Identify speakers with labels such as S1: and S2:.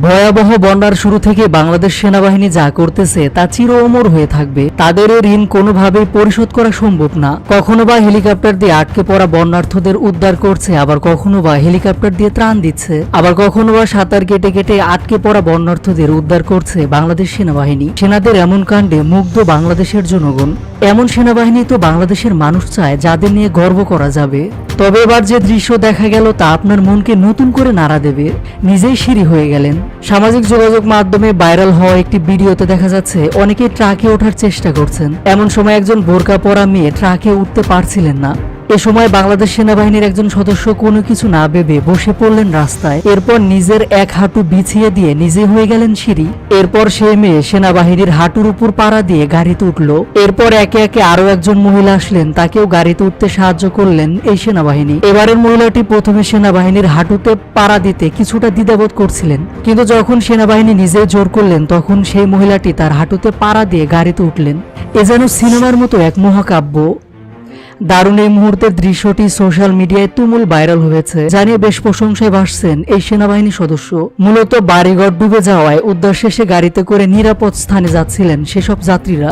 S1: ভয়াবহ বন্যার শুরু থেকে বাংলাদেশ সেনাবাহিনী যা করতেছে তা চির অমর হয়ে থাকবে। তাদের এই ঋণ কোনোভাবেই পরিশোধ করা সম্ভব না। কখনো বা হেলিকপ্টার দিয়ে আটকে পড়া বন্যার্থদের উদ্ধার করছে, আবার কখনো বা হেলিকপ্টার দিয়ে ত্রাণ দিচ্ছে, আবার কখনো বা সাঁতার কেটে কেটে আটকে পড়া বন্যার্থদের উদ্ধার করছে বাংলাদেশ সেনাবাহিনী। সেনাদের এমন কাণ্ডে মুগ্ধ বাংলাদেশের জনগণ। এমন সেনাবাহিনী তো বাংলাদেশের মানুষ চায়, যাদের নিয়ে গর্ব করা যাবে। তবে এবার যে দৃশ্য দেখা গেল তা আপনার মনকে নতুন করে নাড়া দেবে। নিজেই সিঁড়ি হয়ে গেলেন। সামাজিক যোগাযোগ মাধ্যমে ভাইরাল হওয়া একটি ভিডিওতে দেখা যাচ্ছে অনেকে ট্রাকে ওঠার চেষ্টা করছেন। এমন সময় একজন বোরকা পরা মেয়ে ট্রাকে উঠতে পারছিলেন না। এ সময় বাংলাদেশ সেনাবাহিনীর একজন সদস্য কোনো কিছু না ভেবে বসে পড়লেন রাস্তায়। এরপর নিজের এক হাঁটু বিছিয়ে দিয়ে নিজে হয়ে গেলেন সিঁড়ি। এরপর সেই মেয়ে সেনাবাহিনীর হাঁটুর উপর পাড়া দিয়ে গাড়িতে উঠল। এরপর একে একে আরো একজন মহিলা আসলেন, তাকেও গাড়িতে উঠতে সাহায্য করলেন এই সেনাবাহিনী। এবারের মহিলাটি প্রথমে সেনাবাহিনীর হাঁটুতে পাড়া দিতে কিছুটা দ্বিধাবোধ করছিলেন, কিন্তু যখন সেনাবাহিনী নিজে জোর করলেন তখন সেই মহিলাটি তার হাঁটুতে পাড়া দিয়ে গাড়িতে উঠলেন। এ যেন সিনেমার মতো এক মহাকাব্য। দারুণ এই মুহূর্তের দৃশ্যটি সোশ্যাল মিডিয়ায় তুমুল ভাইরাল হয়েছে, জানিয়ে বেশ প্রশংসায় ভাসছেন এই সেনাবাহিনী সদস্য। মূলত বাড়িঘর ডুবে যাওয়ায় উদ্ধার শেষে গাড়িতে করে নিরাপদ স্থানে যাচ্ছিলেন সেসব যাত্রীরা।